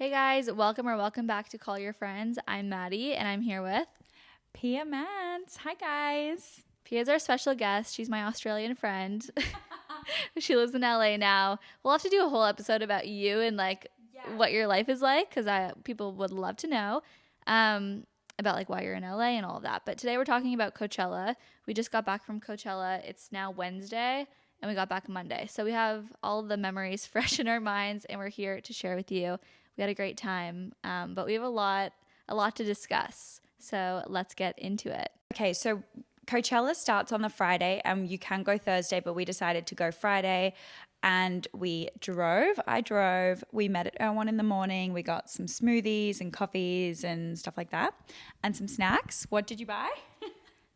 Hey guys, welcome back to Call Your Friends. I'm Maddie and I'm here with Pia Mance. Hi, guys. Pia's our special guest. She's my Australian friend. She lives in LA now. We'll have to do a whole episode about you and what your life is like because people would love to know about why you're in LA and all of that. But today we're talking about Coachella. We just got back from Coachella. It's now Wednesday and we got back Monday. So we have all of the memories fresh in our minds and we're here to share with you. We had a great time, but we have a lot to discuss. So let's get into it. Okay, so Coachella starts on the Friday and you can go Thursday, but we decided to go Friday and we drove. I drove. We met at Erewhon in the morning. We got some smoothies and coffees and stuff like that and some snacks. What did you buy?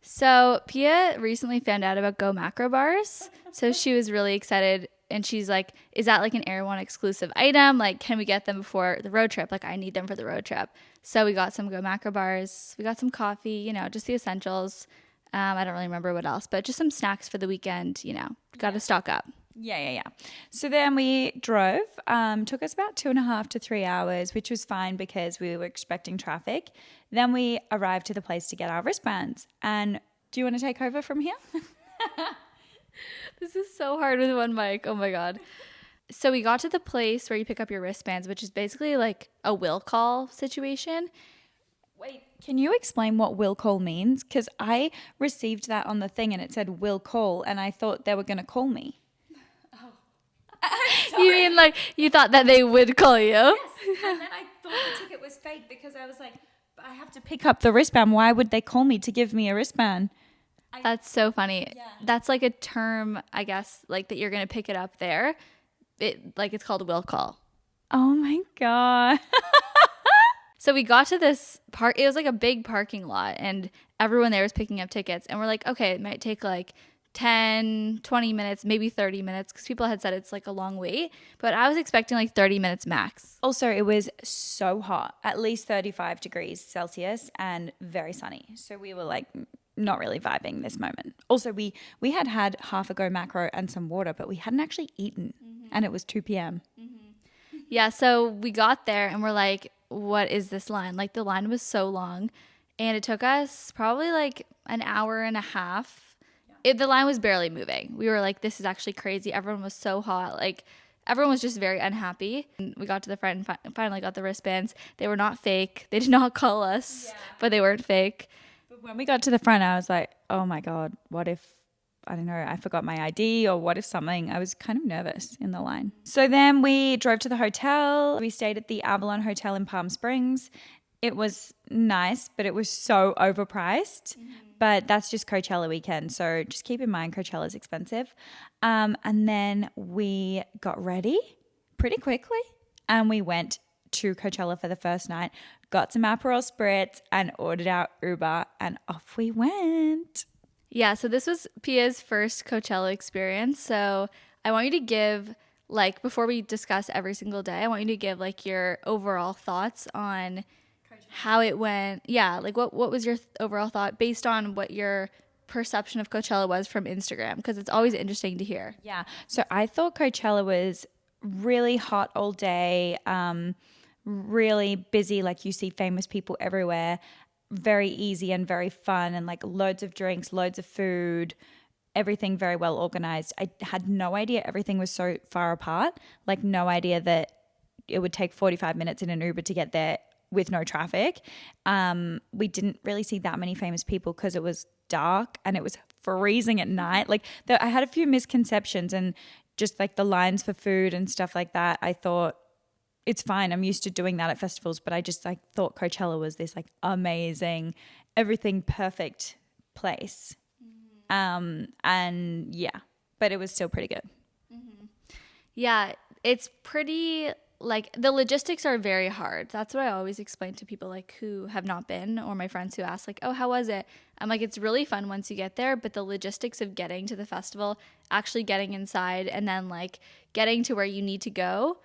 So Pia recently found out about Go Macro bars. So she was really excited. And she's like, is that an Erewhon exclusive item? Can we get them before the road trip? I need them for the road trip. So we got some Go Macro bars. We got some coffee, just the essentials. I don't really remember what else, but just some snacks for the weekend, got to stock up. Yeah. So then we drove. Took us about 2.5 to 3 hours, which was fine because we were expecting traffic. Then we arrived to the place to get our wristbands. And do you want to take over from here? This is so hard with one mic. Oh my God. So we got to the place where you pick up your wristbands, which is basically a will call situation. Wait, can you explain what will call means? Because I received that on the thing and it said will call and I thought they were going to call me. Oh. You mean you thought that they would call you? Yes, and then I thought the ticket was fake because I was like, I have to pick up the wristband. Why would they call me to give me a wristband? That's so funny. Yeah. That's a term, I guess, that you're going to pick it up there. It's called a will call. Oh my God. So we got to this park. It was a big parking lot and everyone there was picking up tickets. And we're like, okay, it might take 10, 20 minutes, maybe 30 minutes because people had said it's a long wait. But I was expecting 30 minutes max. Also, it was so hot, at least 35 degrees Celsius and very sunny. So we were not really vibing this moment. Also, we had half a Go Macro and some water, but we hadn't actually eaten and it was 2 p.m. Mm-hmm. Yeah, so we got there and we're like, what is this line? The line was so long and it took us probably an hour and a half. Yeah. The line was barely moving. We were like, this is actually crazy. Everyone was so hot. Everyone was just very unhappy. And we got to the front and finally got the wristbands. They were not fake. They did not call us, but they weren't fake. But when we got to the front, I was like, oh my God, what if, I don't know, I forgot my ID or what if something, I was kind of nervous in the line. So then we drove to the hotel. We stayed at the Avalon Hotel in Palm Springs. It was nice, but it was so overpriced. Mm-hmm. But that's just Coachella weekend. So just keep in mind Coachella is expensive. And then we got ready pretty quickly and we went to Coachella for the first night, got some Aperol Spritz and ordered our Uber and off we went. Yeah, so this was Pia's first Coachella experience. So I want you to give, before we discuss every single day, I want you to give, your overall thoughts on Coachella. How it went. Yeah, what was your overall thought based on what your perception of Coachella was from Instagram? Because it's always interesting to hear. Yeah, so I thought Coachella was really hot all day, really busy, you see famous people everywhere, very easy and very fun and loads of drinks, loads of food, everything very well organized. I had no idea everything was so far apart, no idea that it would take 45 minutes in an Uber to get there with no traffic. We didn't really see that many famous people because it was dark and it was freezing at night. I had a few misconceptions and just the lines for food and stuff like that. I thought it's fine. I'm used to doing that at festivals, but I just thought Coachella was this amazing, everything perfect place. Mm-hmm. And yeah, but it was still pretty good. Mm-hmm. Yeah, it's pretty the logistics are very hard. That's what I always explain to people who have not been or my friends who ask oh, how was it? I'm it's really fun once you get there, but the logistics of getting to the festival, actually getting inside and then getting to where you need to go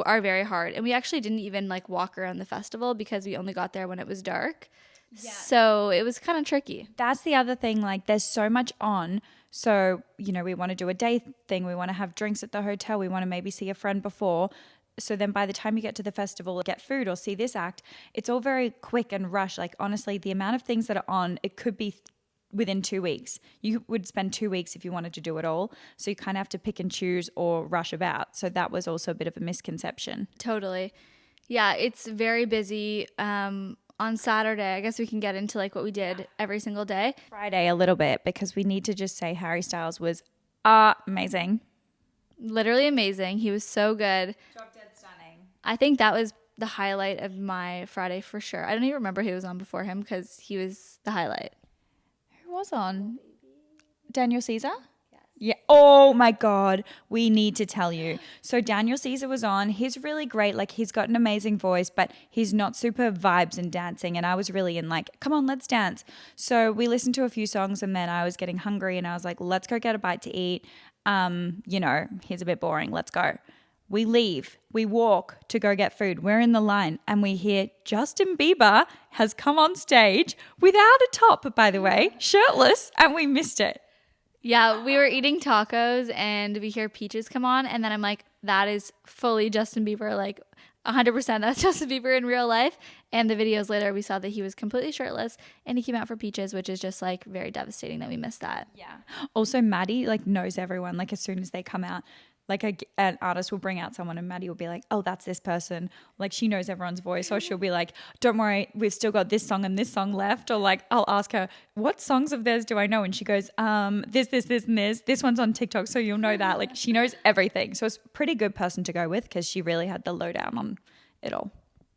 are very hard. And we actually didn't even walk around the festival because we only got there when it was dark. Yeah. So it was kind of tricky. That's the other thing. There's so much on. So, we want to do a day thing. We want to have drinks at the hotel. We want to maybe see a friend before. So then by the time you get to the festival, get food or see this act, it's all very quick and rush. Like honestly, the amount of things that are on, it could be within 2 weeks. You would spend 2 weeks if you wanted to do it all. So you kind of have to pick and choose or rush about. So that was also a bit of a misconception. Totally. Yeah, it's very busy. On Saturday, I guess we can get into like what we did every single day. Friday a little bit, because we need to just say Harry Styles was amazing. Literally amazing. He was so good. Drop dead stunning. I think that was the highlight of my Friday for sure. I don't even remember who was on before him because he was the highlight. Who was on? Daniel Caesar? Yes. Yeah. Oh my God. We need to tell you. So Daniel Caesar was on. He's really great. Like he's got an amazing voice, but he's not super vibes and dancing. And I was really in like, come on, let's dance. So we listened to a few songs and then I was getting hungry and I was like, let's go get a bite to eat. He's a bit boring. Let's go. We leave. We walk to go get food. We're in the line and we hear Justin Bieber has come on stage without a top, by the way, shirtless, and we missed it. Yeah, we were eating tacos and we hear Peaches come on and then I'm like, that is fully Justin Bieber, like 100% that's Justin Bieber in real life. And the videos later we saw that he was completely shirtless and he came out for Peaches, which is just like very devastating that we missed that. Yeah. Also Maddie like knows everyone, like as soon as they come out. Like an artist will bring out someone and Maddie will be like, oh, that's this person. Like she knows everyone's voice. Or she'll be like, don't worry, we've still got this song and this song left. Or like I'll ask her, what songs of theirs do I know? And she goes, this, and this. This one's on TikTok, so you'll know that. Like she knows everything. So it's a pretty good person to go with because she really had the lowdown on it all.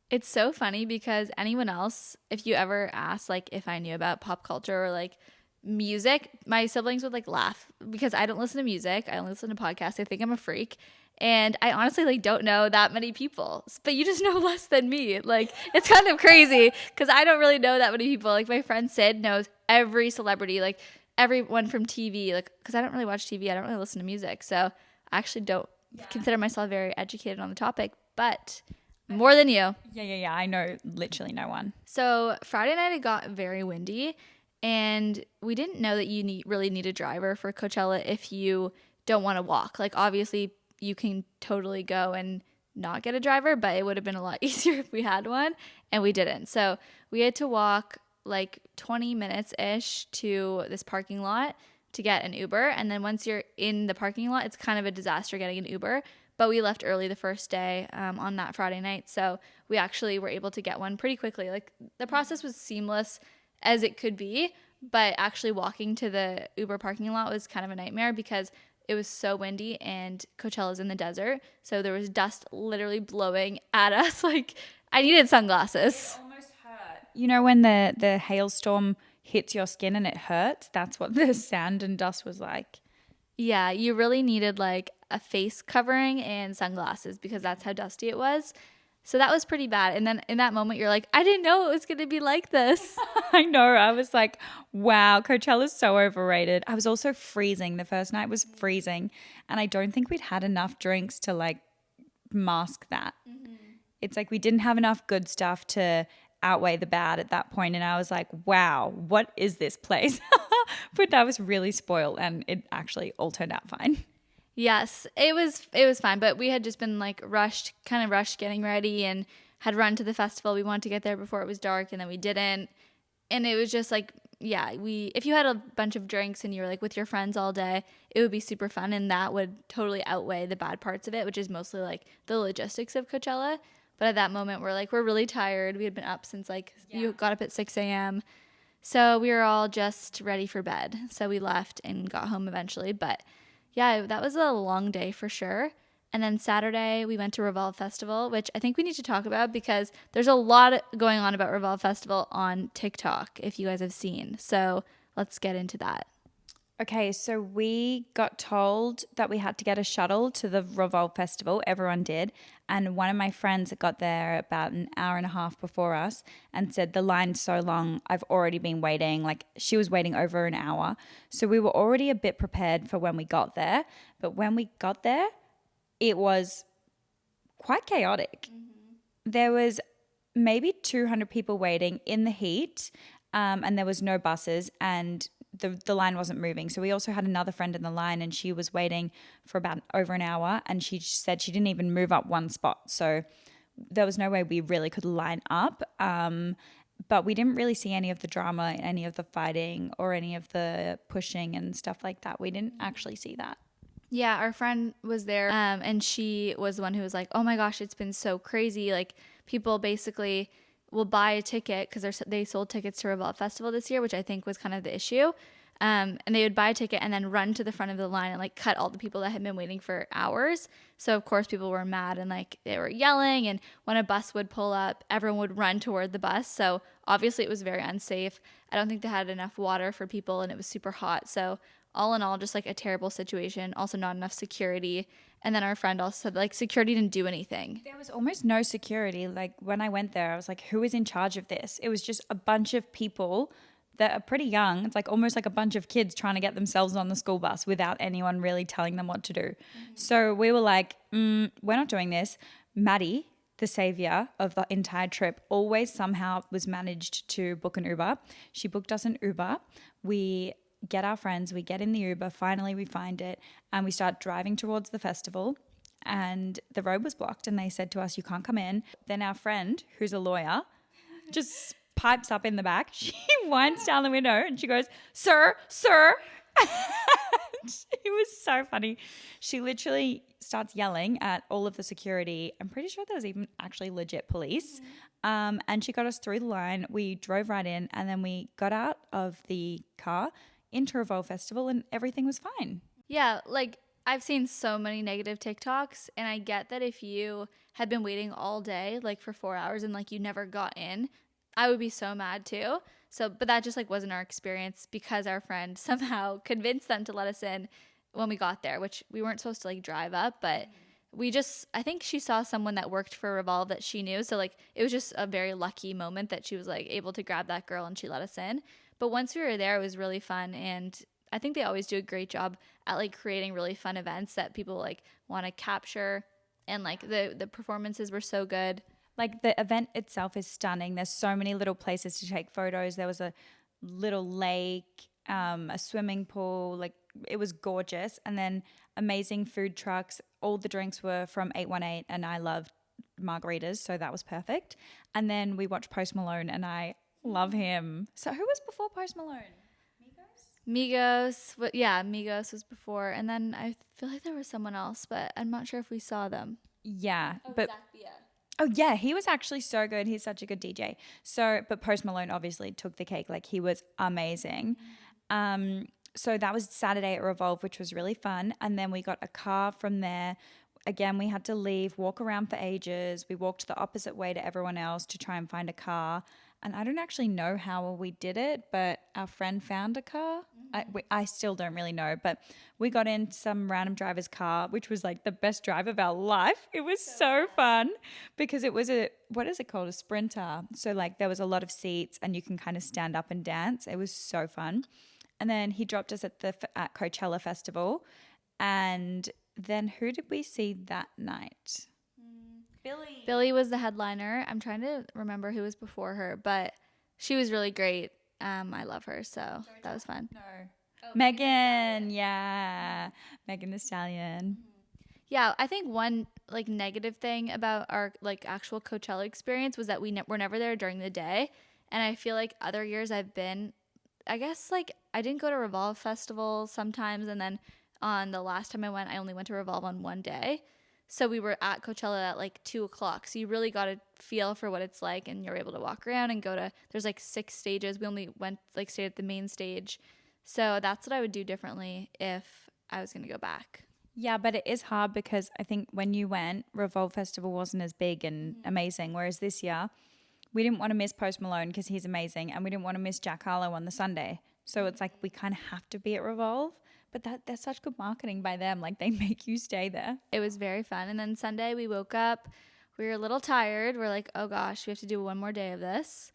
It's so funny because anyone else, if you ever ask like if I knew about pop culture or like music, my siblings would like laugh because I don't listen to music. I only listen to podcasts. They think I'm a freak. And I honestly like don't know that many people, but you just know less than me. Like it's kind of crazy because I don't really know that many people. Like my friend Sid knows every celebrity, like everyone from TV, like because I don't really watch TV. I don't really listen to music. So I actually don't consider myself very educated on the topic, but more than you. Yeah. I know literally no one. So Friday night it got very windy. And we didn't know that you really need a driver for Coachella if you don't want to walk. Like, obviously, you can totally go and not get a driver, but it would have been a lot easier if we had one, and we didn't. So we had to walk like 20 minutes-ish to this parking lot to get an Uber. And then once you're in the parking lot, it's kind of a disaster getting an Uber. But we left early the first day on that Friday night. So we actually were able to get one pretty quickly. Like, the process was seamless as it could be, but actually walking to the Uber parking lot was kind of a nightmare because it was so windy and Coachella's in the desert, so there was dust literally blowing at us. Like I needed sunglasses. It almost hurt. You know when the hailstorm hits your skin and it hurts? That's what the sand and dust was like. Yeah, you really needed like a face covering and sunglasses because that's how dusty it was. So that was pretty bad. And then in that moment, you're like, I didn't know it was going to be like this. I know. I was like, wow, Coachella's so overrated. I was also freezing. The first night was freezing. And I don't think we'd had enough drinks to like mask that. Mm-hmm. It's like we didn't have enough good stuff to outweigh the bad at that point. And I was like, wow, what is this place? But I was really spoiled and it actually all turned out fine. Yes, it was fine, but we had just been like rushed getting ready and had run to the festival. We wanted to get there before it was dark and then we didn't. And it was just like, yeah, if you had a bunch of drinks and you were like with your friends all day, it would be super fun and that would totally outweigh the bad parts of it, which is mostly like the logistics of Coachella. But at that moment, we're really tired. We had been up since you got up at 6 a.m. So we were all just ready for bed. So we left and got home eventually, but yeah, that was a long day for sure. And then Saturday, we went to Revolve Festival, which I think we need to talk about because there's a lot going on about Revolve Festival on TikTok, if you guys have seen. So let's get into that. Okay, so we got told that we had to get a shuttle to the Revolve Festival. Everyone did. And one of my friends got there about an hour and a half before us and said, the line's so long, I've already been waiting. Like she was waiting over an hour. So we were already a bit prepared for when we got there. But when we got there, it was quite chaotic. Mm-hmm. There was maybe 200 people waiting in the heat and there was no buses and the line wasn't moving. So we also had another friend in the line, and she was waiting for about over an hour, and she said she didn't even move up one spot. So there was no way we really could line up. But we didn't really see any of the drama, any of the fighting, or any of the pushing and stuff like that. We didn't actually see that. Yeah, our friend was there, and she was the one who was like, oh my gosh, it's been so crazy. Like, people basically will buy a ticket because they sold tickets to Revolve Festival this year, which I think was kind of the issue. And they would buy a ticket and then run to the front of the line and like cut all the people that had been waiting for hours. So of course people were mad and like they were yelling, and when a bus would pull up, everyone would run toward the bus. So obviously it was very unsafe. I don't think they had enough water for people, and it was super hot. So all in all, just like a terrible situation. Also not enough security. And then our friend also said like security didn't do anything. There was almost no security. Like when I went there, I was like, who is in charge of this? It was just a bunch of people that are pretty young. It's like almost like a bunch of kids trying to get themselves on the school bus without anyone really telling them what to do. So we were like, we're not doing this. Maddie, the savior of the entire trip, always somehow was managed to book an Uber. She booked us an Uber. We get our friends, we get in the Uber, finally we find it, and we start driving towards the festival, and the road was blocked, and they said to us, you can't come in. Then our friend, who's a lawyer, just pipes up in the back. She winds down the window and she goes, sir. It was so funny. She literally starts yelling at all of the security. I'm pretty sure there was even actually legit police. And she got us through the line. We drove right in, and then we got out of the car into Revolve Festival, and everything was fine. Yeah, like I've seen so many negative TikToks, and I get that if you had been waiting all day, like for 4 hours, and like you never got in, I would be so mad too. So, but that just like wasn't our experience because our friend somehow convinced them to let us in when we got there, which we weren't supposed to like drive up, but I think she saw someone that worked for Revolve that she knew. So like it was just a very lucky moment that she was like able to grab that girl and she let us in. But once we were there, it was really fun. And I think they always do a great job at like creating really fun events that people like want to capture. And like the performances were so good. Like the event itself is stunning. There's so many little places to take photos. There was a little lake, a swimming pool. Like it was gorgeous. And then amazing food trucks. All the drinks were from 818, and I loved margaritas, so that was perfect. And then we watched Post Malone, and I love him. So who was before Post Malone? Migos. Yeah, Migos was before. And then I feel like there was someone else, but I'm not sure if we saw them. Yeah. Oh, yeah, he was actually so good. He's such a good DJ. So, but Post Malone obviously took the cake. Like, he was amazing. So that was Saturday at Revolve, which was really fun. And then we got a car from there. Again, we had to leave, walk around for ages. We walked the opposite way to everyone else to try and find a car. And I don't actually know how we did it, but our friend found a car. I still don't really know, but we got in some random driver's car, which was like the best drive of our life. It was so fun because it was what is it called? A Sprinter. So like there was a lot of seats and you can kind of stand up and dance. It was so fun. And then he dropped us at Coachella Festival. And then who did we see that night? Billy was the headliner. I'm trying to remember who was before her, but she was really great. I love her, so that was fun. No. Oh, Megan, yeah. Megan Thee Stallion. Yeah, I think one like negative thing about our like actual Coachella experience was that we were never there during the day. And I feel like other years I've been, I guess like I didn't go to Revolve Festival sometimes, and then on the last time I went, I only went to Revolve on one day. So we were at Coachella at like 2:00. So you really got a feel for what it's like, and you're able to walk around and there's like 6 stages. We only stayed at the main stage. So that's what I would do differently if I was going to go back. Yeah, but it is hard because I think when you went, Revolve Festival wasn't as big and amazing. Whereas this year, we didn't want to miss Post Malone because he's amazing, and we didn't want to miss Jack Harlow on the Sunday. So it's like we kind of have to be at Revolve. But that's such good marketing by them. Like, they make you stay there. It was very fun. And then Sunday we woke up. We were a little tired. We're like, oh, gosh, we have to do one more day of this.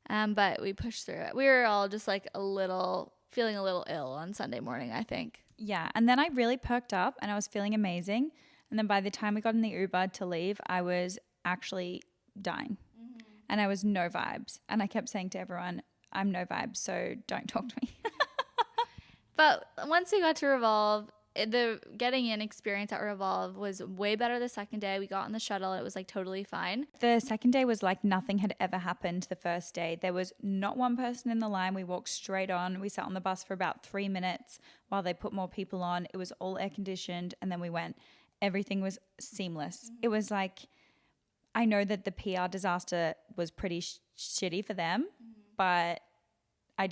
But we pushed through it. We were all just like feeling a little ill on Sunday morning, I think. Yeah. And then I really perked up and I was feeling amazing. And then by the time we got in the Uber to leave, I was actually dying. Mm-hmm. And I was no vibes. And I kept saying to everyone, I'm no vibes, so don't talk to me. But once we got to Revolve, the getting in experience at Revolve was way better the second day. We got on the shuttle. It was like totally fine. The second day was like nothing had ever happened the first day. There was not one person in the line. We walked straight on. We sat on the bus for about 3 minutes while they put more people on. It was all air conditioned. And then we went. Everything was seamless. It was like, I know that the PR disaster was pretty shitty for them, but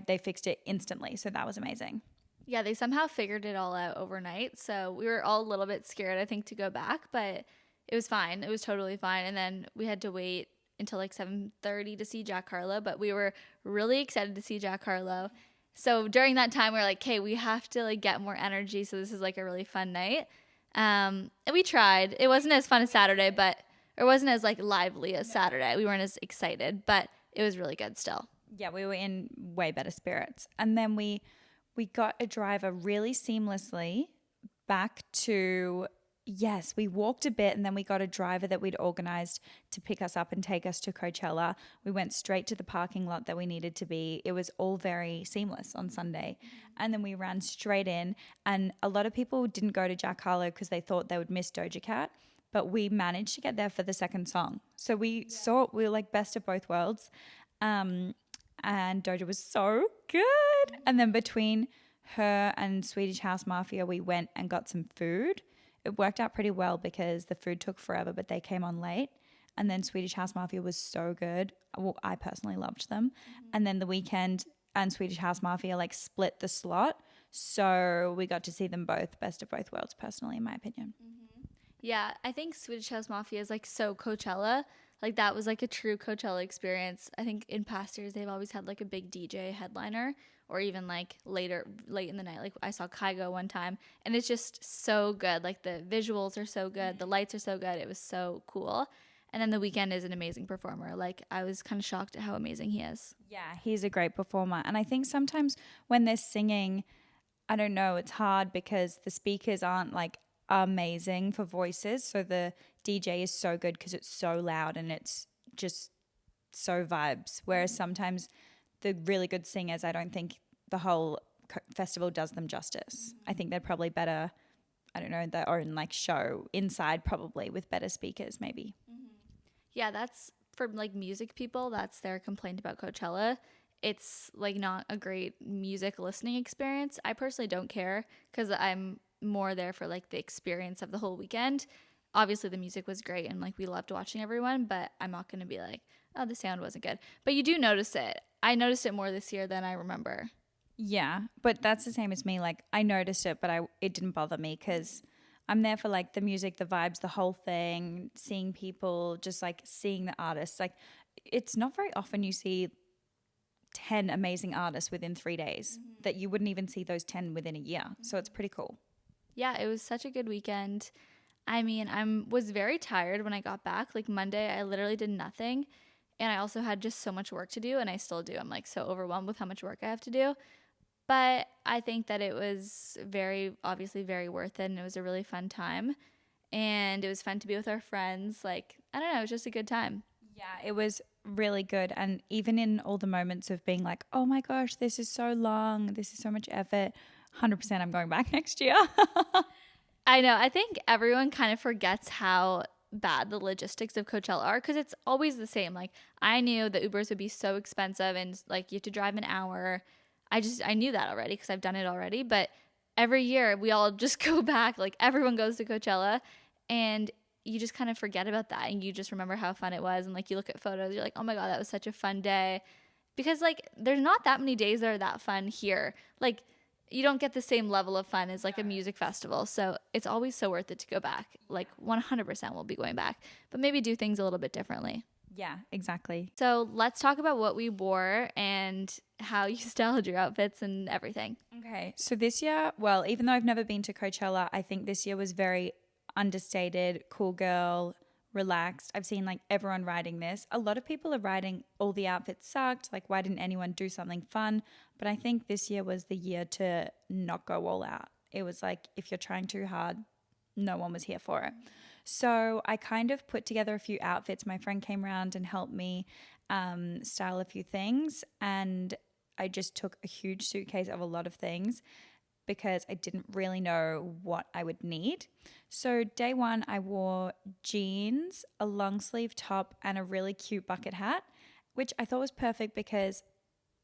they fixed it instantly. So that was amazing. Yeah, they somehow figured it all out overnight. So we were all a little bit scared, I think, to go back, but it was fine. It was totally fine. And then we had to wait until like 7:30 to see Jack Harlow, but we were really excited to see Jack Harlow. So during that time, we were like, okay, we have to like get more energy. So this is like a really fun night. And we tried. It wasn't as fun as Saturday, but it wasn't as like lively as Saturday. We weren't as excited, but it was really good still. Yeah, we were in way better spirits. And then we got a driver really seamlessly back to, yes, we walked a bit and then we got a driver that we'd organized to pick us up and take us to Coachella. We went straight to the parking lot that we needed to be. It was all very seamless on Sunday. And then we ran straight in. And a lot of people didn't go to Jack Harlow because they thought they would miss Doja Cat. But we managed to get there for the second song. So we were like best of both worlds. And Doja was so good. And then between her and Swedish House Mafia, we went and got some food. It worked out pretty well because the food took forever, but they came on late. And then Swedish House Mafia was so good. Well, I personally loved them. And then The Weeknd and Swedish House Mafia like split the slot. So we got to see them both, best of both worlds, personally, in my opinion. Yeah, I think Swedish House Mafia is like so Coachella. Like that was like a true Coachella experience. I think in past years they've always had like a big DJ headliner or even like late in the night. Like I saw Kygo one time and it's just so good. Like the visuals are so good. The lights are so good. It was so cool. And then The Weeknd is an amazing performer. Like I was kind of shocked at how amazing he is. Yeah, he's a great performer. And I think sometimes when they're singing, I don't know, it's hard because the speakers aren't like amazing for voices. So the DJ is so good because it's so loud and it's just so vibes. Whereas sometimes the really good singers, I don't think the whole festival does them justice. I think they're probably better, I don't know, their own like show inside probably with better speakers maybe. Yeah, that's for like music people. That's their complaint about Coachella. It's like not a great music listening experience. I personally don't care because I'm more there for like the experience of the whole weekend. Obviously the music was great and like we loved watching everyone, but I'm not going to be like, oh, the sound wasn't good. But you do notice it. I noticed it more this year than I remember. Yeah, but that's the same as me. Like I noticed it, but it didn't bother me because I'm there for like the music, the vibes, the whole thing, seeing people, just like seeing the artists. Like it's not very often you see 10 amazing artists within 3 days that you wouldn't even see those 10 within a year. So it's pretty cool. Yeah, it was such a good weekend. I mean, was very tired when I got back. Like Monday, I literally did nothing. And I also had just so much work to do, and I still do. I'm like so overwhelmed with how much work I have to do. But I think that it was obviously very worth it, and it was a really fun time. And it was fun to be with our friends. Like, I don't know, it was just a good time. Yeah, it was really good. And even in all the moments of being like, oh my gosh, this is so long, this is so much effort, 100% I'm going back next year. I know. I think everyone kind of forgets how bad the logistics of Coachella are because it's always the same. Like I knew the Ubers would be so expensive and like you have to drive an hour. I knew that already because I've done it already. But every year we all just go back. Like everyone goes to Coachella and you just kind of forget about that and you just remember how fun it was. And like you look at photos, you're like, oh my God, that was such a fun day. Because like there's not that many days that are that fun here. Like you don't get the same level of fun as like a music festival. So it's always so worth it to go back. Like 100% we'll be going back, but maybe do things a little bit differently. Yeah, exactly. So let's talk about what we wore and how you styled your outfits and everything. Okay. So this year, well, even though I've never been to Coachella, I think this year was very understated, cool girl, relaxed. I've seen like everyone riding this. A lot of people are riding all the outfits sucked. Like why didn't anyone do something fun? But I think this year was the year to not go all out. It was like if you're trying too hard, no one was here for it. So I kind of put together a few outfits. My friend came around and helped me style a few things. And I just took a huge suitcase of a lot of things. because I didn't really know what I would need. So day one, I wore jeans, a long sleeve top, and a really cute bucket hat, which I thought was perfect because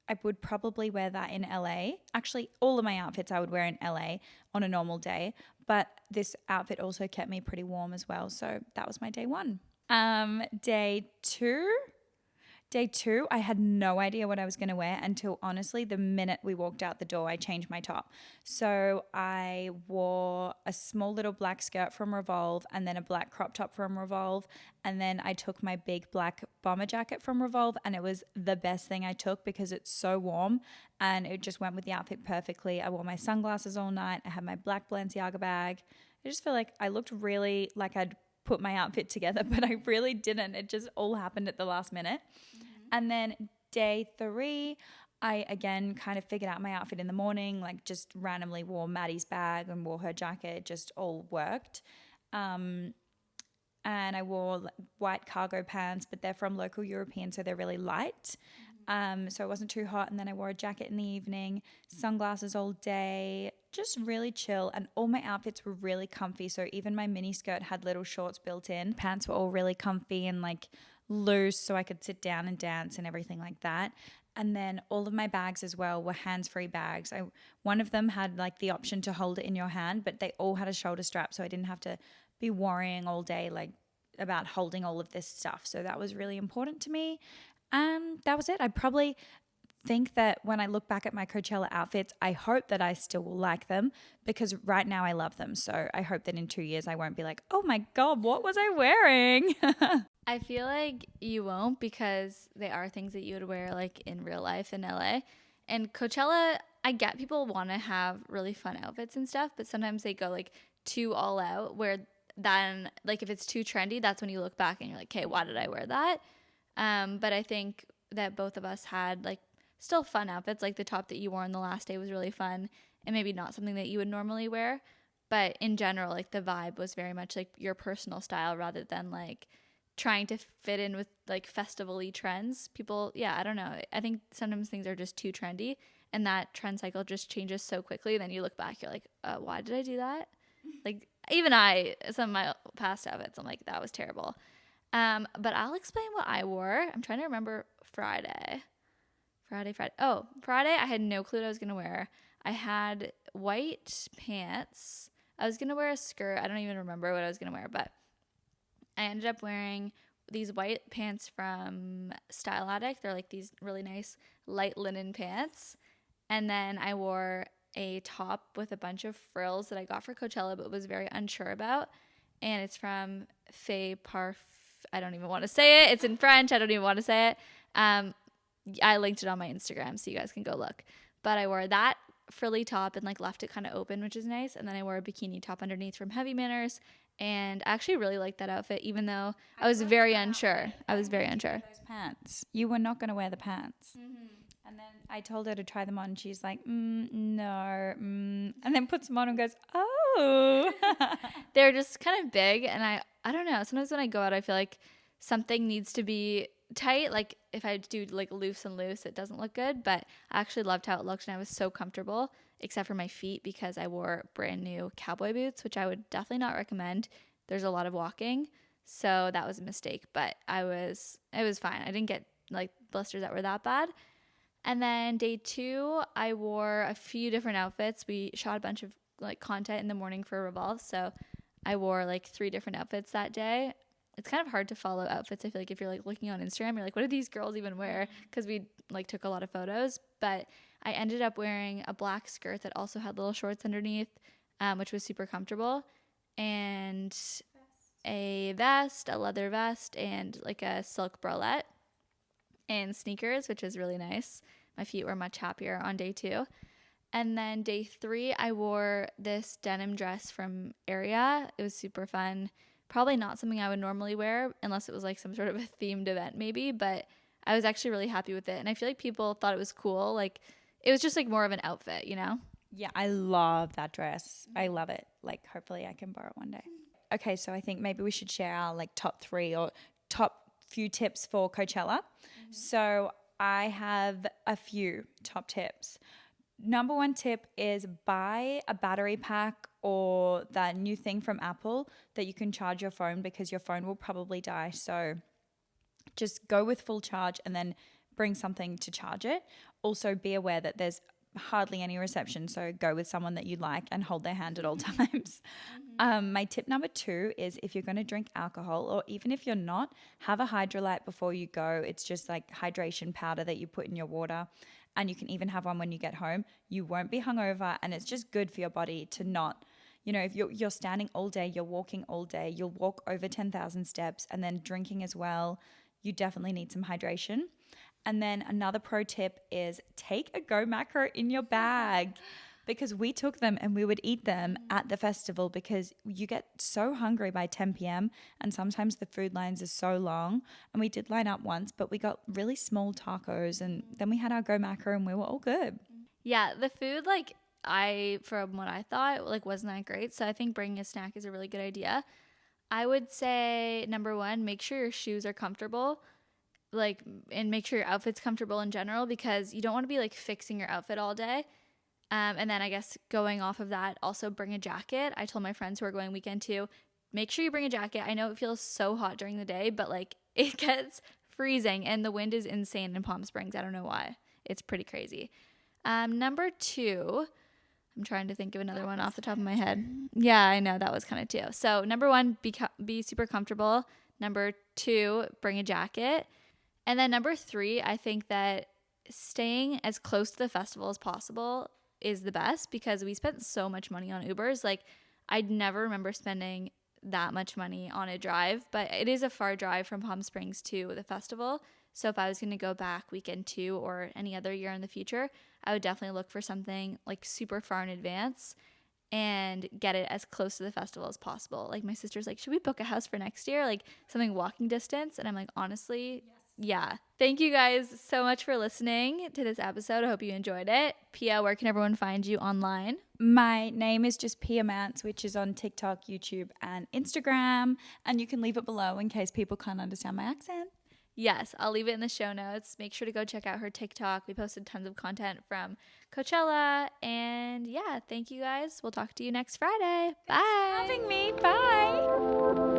I would probably wear that in LA. Actually, all of my outfits I would wear in LA on a normal day, but this outfit also kept me pretty warm as well. So that was my day one. Day two. Day two, I had no idea what I was going to wear until honestly, the minute we walked out the door, I changed my top. So I wore a small little black skirt from Revolve and then a black crop top from Revolve. And then I took my big black bomber jacket from Revolve, and it was the best thing I took because it's so warm and it just went with the outfit perfectly. I wore my sunglasses all night. I had my black Balenciaga bag. I just feel like I looked really like I'd put my outfit together, but I really didn't. It just all happened at the last minute. And then day three, I again kind of figured out my outfit in the morning, like just randomly wore Maddie's bag and wore her jacket. It just all worked. And I wore white cargo pants, but they're from local European, so they're really light. So it wasn't too hot. And then I wore a jacket in the evening, sunglasses all day, just really chill. And all my outfits were really comfy. So even my mini skirt had little shorts built in. Pants were all really comfy and like loose, so I could sit down and dance and everything like that. And then all of my bags as well were hands-free bags. One of them had like the option to hold it in your hand, but they all had a shoulder strap, so I didn't have to be worrying all day like about holding all of this stuff. So that was really important to me. And that was it. I probably think that when I look back at my Coachella outfits, I hope that I still will like them because right now I love them. So I hope that in 2 years I won't be like, oh my God, what was I wearing? I feel like you won't because they are things that you would wear like in real life in LA. And Coachella, I get people want to have really fun outfits and stuff, but sometimes they go like too all out where then like if it's too trendy, that's when you look back and you're like, okay, why did I wear that? But I think that both of us had like still fun outfits. Like the top that you wore on the last day was really fun and maybe not something that you would normally wear. But in general, like the vibe was very much like your personal style rather than like trying to fit in with like festival-y trends. People, yeah, I don't know. I think sometimes things are just too trendy and that trend cycle just changes so quickly. Then you look back, you're like, why did I do that? Like even some of my past outfits, I'm like, that was terrible. But I'll explain what I wore. I'm trying to remember Friday. Oh, Friday, I had no clue what I was going to wear. I had white pants. I was going to wear a skirt. I don't even remember what I was going to wear, but I ended up wearing these white pants from Style Addict. They're like these really nice light linen pants. And then I wore a top with a bunch of frills that I got for Coachella but was very unsure about. And it's from Fay Parf. I don't even want to say it. It's in French. I don't even want to say it. I linked it on my Instagram so you guys can go look. But I wore that frilly top and like left it kind of open, which is nice. And then I wore a bikini top underneath from Heavy Manners. And I actually really liked that outfit, even though I was very unsure. I was very unsure. Those pants. You were not going to wear the pants. Mm-hmm. And then I told her to try them on. She's like, no. And then puts them on and goes, oh. They're just kind of big. And I don't know. Sometimes when I go out, I feel like something needs to be tight. Like if I do like loose and loose, it doesn't look good. But I actually loved how it looked and I was so comfortable, except for my feet because I wore brand new cowboy boots, which I would definitely not recommend. There's a lot of walking. So that was a mistake, but it was fine. I didn't get like blisters that were that bad. And then day 2, I wore a few different outfits. We shot a bunch of like content in the morning for Revolve. So I wore like 3 different outfits that day. It's kind of hard to follow outfits. I feel like if you're like looking on Instagram, you're like, what do these girls even wear? Because we like took a lot of photos. But I ended up wearing a black skirt that also had little shorts underneath, which was super comfortable. And a vest, a leather vest, and like a silk bralette. And sneakers, which was really nice. My feet were much happier on day 2. And then day 3, I wore this denim dress from Area. It was super fun. Probably not something I would normally wear unless it was like some sort of a themed event maybe, but I was actually really happy with it. And I feel like people thought it was cool. Like it was just like more of an outfit, you know? Yeah, I love that dress. I love it. Like hopefully I can borrow it one day. Okay, so I think maybe we should share our like top 3 or top few tips for Coachella. So I have a few top tips. Number one tip is buy a battery pack or that new thing from Apple that you can charge your phone, because your phone will probably die. So just go with full charge and then bring something to charge it. Also, be aware that there's hardly any reception, so go with someone that you like and hold their hand at all times. My tip number 2 is, if you're going to drink alcohol, or even if you're not, have a hydrolyte before you go. It's just like hydration powder that you put in your water, and you can even have one when you get home. You won't be hungover, and it's just good for your body to not, if you're standing all day, you're walking all day, you'll walk over 10,000 steps, and then drinking as well. You definitely need some hydration. And then another pro tip is take a Go Macro in your bag, because we took them and we would eat them at the festival, because you get so hungry by 10 p.m. and sometimes the food lines are so long. And we did line up once, but we got really small tacos, and then we had our Go Macro and we were all good. Yeah, the food, from what I thought, wasn't that great. So I think bringing a snack is a really good idea. I would say, number 1, make sure your shoes are comfortable. And make sure your outfit's comfortable in general, because you don't want to be fixing your outfit all day. And then I guess going off of that, also bring a jacket. I told my friends who are going weekend 2, make sure you bring a jacket. I know it feels so hot during the day, but it gets freezing and the wind is insane in Palm Springs. I don't know why. It's pretty crazy. Number 2, I'm trying to think of another one off the top of my head. Yeah, I know that was kind of 2. So number 1, be super comfortable. Number 2, bring a jacket. And then number 3, I think that staying as close to the festival as possible is the best, because we spent so much money on Ubers. I'd never remember spending that much money on a drive, but it is a far drive from Palm Springs to the festival. So if I was going to go back weekend 2 or any other year in the future, I would definitely look for something super far in advance and get it as close to the festival as possible. My sister's should we book a house for next year? Something walking distance. And I'm honestly, yes. Yeah. Thank you guys so much for listening to this episode. I hope you enjoyed it. Pia, where can everyone find you online? My name is just Pia Mance, which is on TikTok, YouTube, and Instagram. And you can leave it below in case people can't understand my accent. Yes, I'll leave it in the show notes. Make sure to go check out her TikTok. We posted tons of content from Coachella. And yeah, thank you guys. We'll talk to you next Friday. Bye. Thanks for having me. Bye.